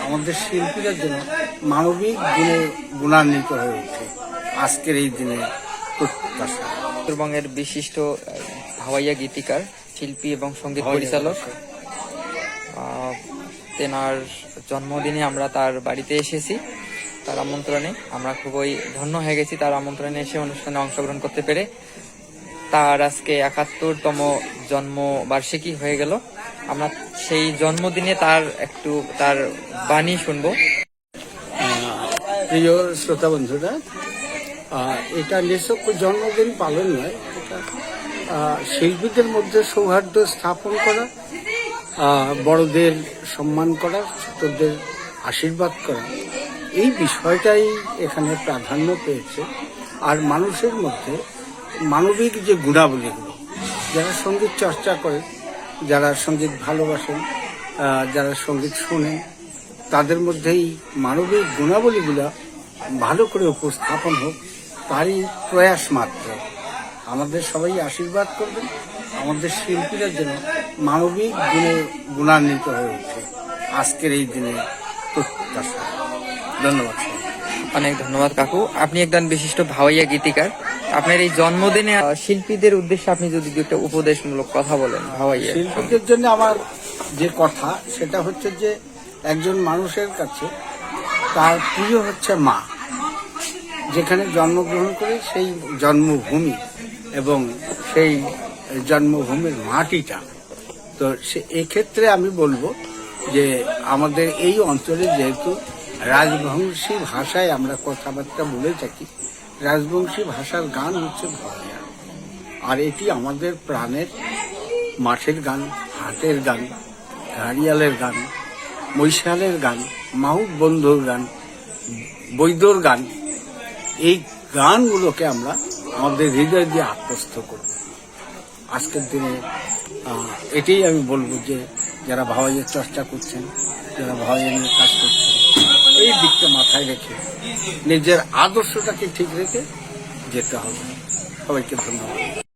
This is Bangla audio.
আমাদের শিল্পীরা যেন মানবিক গুণে গুণান্বিত হয়ে ওঠে আজকের এই দিনে প্রত্যাশা। উত্তরবঙ্গের বিশিষ্ট ভাওয়াইয়া গীতিকার, শিল্পী এবং সঙ্গীত পরিচালক, তেনার জন্মদিনে আমরা তার বাড়িতে এসেছি। তার আমন্ত্রণে আমরা খুবই ধন্য হয়ে গেছি তার আমন্ত্রণে এসে অনুষ্ঠানে অংশগ্রহণ করতে পেরে। তার আজকে ৭১তম জন্মবার্ষিকী হয়ে গেল। আমরা সেই জন্মদিনে তার বাণী শুনবো। প্রিয় শ্রোতা বন্ধুরা, এটা নিছক জন্মদিন পালন নয়, এটা শিল্পীদের মধ্যে সৌহার্দ্য স্থাপন করা, বড়দের সম্মান করা, ছোটদের আশীর্বাদ করা, এই বিষয়টাই এখানে প্রাধান্য পেয়েছে। আর মানুষের মধ্যে মানবিক যে গুণাবলীগুলো, যারা সঙ্গীত চর্চা করেন, যারা সঙ্গীত ভালোবাসেন, যারা সঙ্গীত শোনেন, তাদের মধ্যে এই মানবিক গুণাবলীগুলো ভালো করে উপস্থাপন হোক, তারই প্রয়াস মাত্র। আমাদের সবাই আশীর্বাদ করবেন, আমাদের শিল্পীরা যেন মানবিক গুণে গুণান্বিত হয়ে ওঠে আজকের এই দিনে প্রত্যাশা। ধন্যবাদ। অনেক ধন্যবাদ কাকু। আপনি একজন বিশিষ্ট ভাওয়াইয়া গীতিকার। আপনার এই জন্মদিনে শিল্পীদের উদ্দেশ্যে আপনি যদি একটা উপদেশমূলক কথা বলেন ভাওয়াইয়া। শিল্পীদের জন্য আমার যে কথা, সেটা হচ্ছে যে একজন মানুষের কাছে তার প্রিয় হচ্ছে মা, যেখানে জন্মগ্রহণ করে সেই জন্মভূমি এবং সেই জন্মভূমির মাটিটা। তো এক্ষেত্রে আমি বলবো যে আমাদের এই অঞ্চলে যেহেতু রাজবংশী ভাষায় আমরা কথাবার্তা বলে থাকি, রাজবংশী ভাষার গান হচ্ছে ভাওয়াইয়া। আর এটি আমাদের প্রাণের মাঠের গান, হাটের গান, ঘাড়িয়ালের গান, মৈশালের গান, মাহুত বন্ধুর গান, বৈদ্যর গান। এই গানগুলোকে আমরা আমাদের হৃদয় দিয়ে আত্মস্থ করব আজকের দিনে। এটাই আমি বলবো যে যারা ভাওয়াইয়ের চর্চা করছেন, যারা ভাওয়াইয়া নিয়ে কাজ করছেন, এই দিকটা মাথায় রেখে নিজের আদর্শটাকে ঠিক রেখে যেতে হবে। সবাইকে ধন্যবাদ।